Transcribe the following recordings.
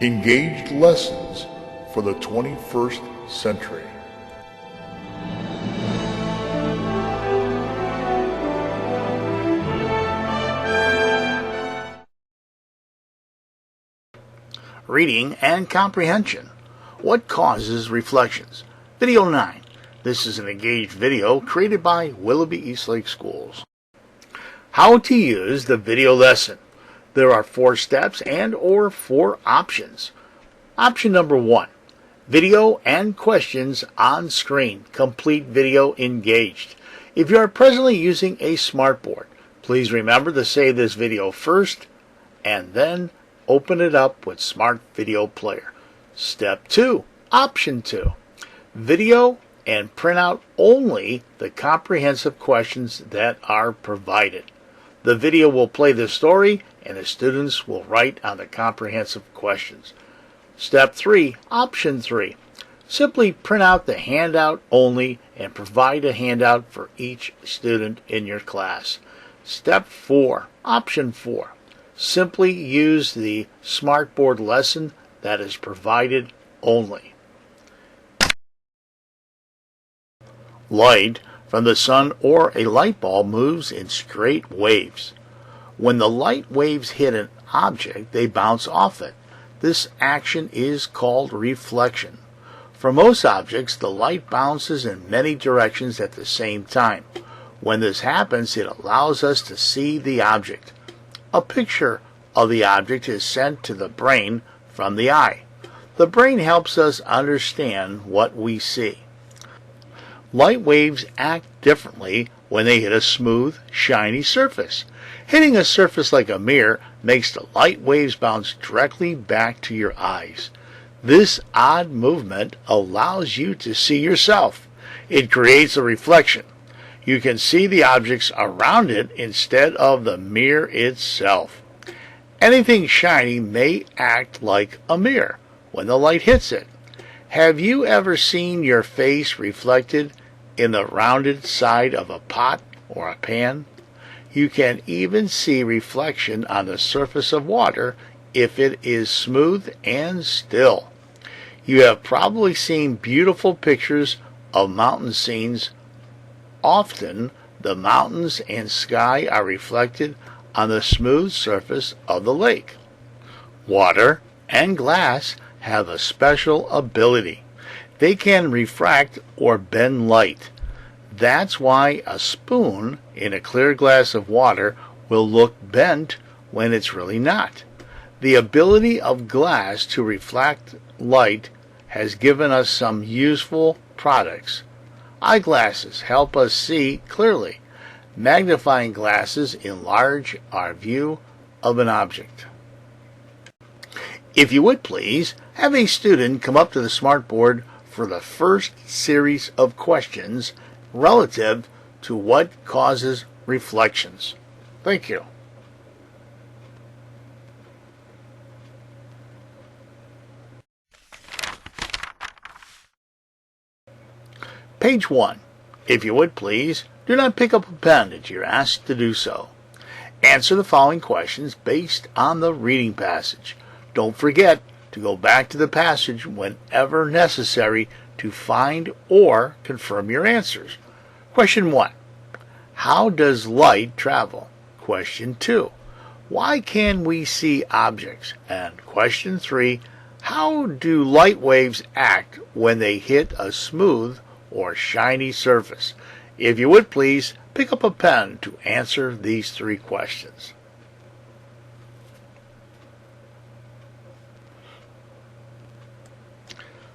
Engaged lessons for the 21st century. Reading and Comprehension. What causes reflections? Video 9. This is an engaged video created by Willoughby Eastlake Schools. How to use the video lesson. There are 4 steps and/or 4 options. Option number 1. Video and questions on screen. Complete video engaged. If you are presently using a smartboard, please remember to save this video first and then open it up with Smart Video Player. Step 2. Option 2. Video and print out only the comprehensive questions that are provided. The video will play the story and the students will write on the comprehensive questions. Step 3. Option 3. Simply print out the handout only and provide a handout for each student in your class. Step 4. Option 4. Simply use the smartboard lesson that is provided only. Light from the sun or a light bulb moves in straight waves. When the light waves hit an object, they bounce off it. This action is called reflection. For most objects, the light bounces in many directions at the same time. When this happens, it allows us to see the object. A picture of the object is sent to the brain from the eye. The brain helps us understand what we see. Light waves act differently when they hit a smooth, shiny surface. Hitting a surface like a mirror makes the light waves bounce directly back to your eyes. This odd movement allows you to see yourself. It creates a reflection. You can see the objects around it instead of the mirror itself. Anything shiny may act like a mirror when the light hits it. Have you ever seen your face reflected in the rounded side of a pot or a pan? You can even see reflection on the surface of water if it is smooth and still. You have probably seen beautiful pictures of mountain scenes. Often, the mountains and sky are reflected on the smooth surface of the lake. Water and glass have a special ability. They can refract or bend light. That's why a spoon in a clear glass of water will look bent when it's really not. The ability of glass to reflect light has given us some useful products. Eyeglasses help us see clearly. Magnifying glasses enlarge our view of an object. If you would please, have a student come up to the smartboard for the first series of questions relative to what causes reflections. Thank you. Page 1. If you would please, do not pick up a pen if you're asked to do so. Answer the following questions based on the reading passage. Don't forget to go back to the passage whenever necessary to find or confirm your answers. Question 1. How does light travel? Question 2. Why can we see objects? And question 3. How do light waves act when they hit a smooth or shiny surface? If you would please, pick up a pen to answer these 3 questions.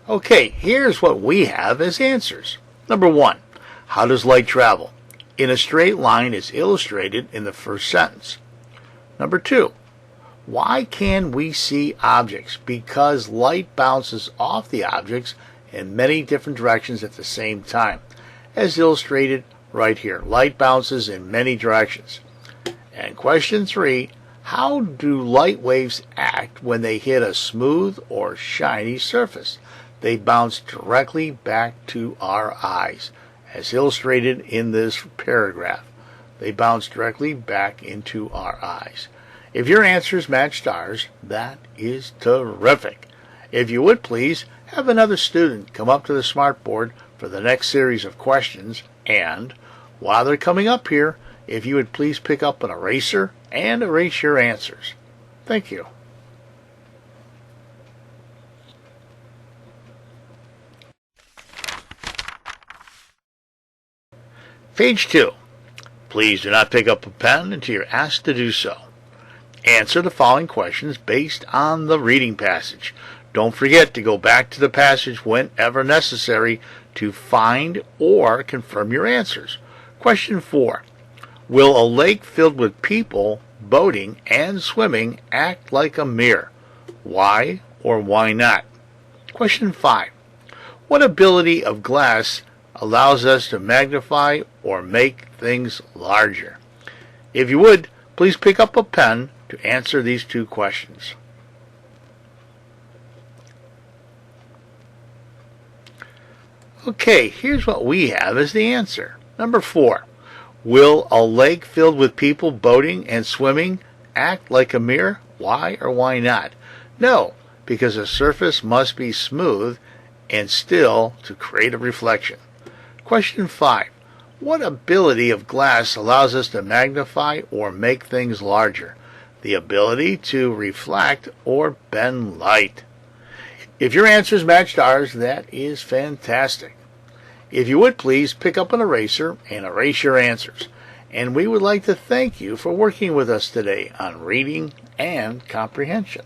Okay, here's what we have as answers. Number 1. How does light travel? In a straight line is illustrated in the first sentence. Number 2. Why can we see objects? Because light bounces off the objects in many different directions at the same time, as illustrated right here. Light bounces in many directions. And question 3, how do light waves act when they hit a smooth or shiny surface? They bounce directly back to our eyes, as illustrated in this paragraph. They bounce directly back into our eyes. If your answers matched ours, that is terrific. If you would please have another student come up to the smartboard for the next series of questions, and while they're coming up here, if you would please pick up an eraser and erase your answers. Thank you. Page 2. Please do not pick up a pen until you're asked to do so. Answer the following questions based on the reading passage. Don't forget to go back to the passage whenever necessary to find or confirm your answers. Question 4. Will a lake filled with people boating and swimming act like a mirror? Why or why not? Question 5. What ability of glass allows us to magnify or make things larger? If you would, please pick up a pen to answer these 2 questions. Okay, here's what we have as the answer. Number 4. Will a lake filled with people boating and swimming act like a mirror? Why or why not? No, because the surface must be smooth and still to create a reflection. Question 5. What ability of glass allows us to magnify or make things larger? The ability to reflect or bend light. If your answers matched ours, that is fantastic. If you would please pick up an eraser and erase your answers. And we would like to thank you for working with us today on reading and comprehension.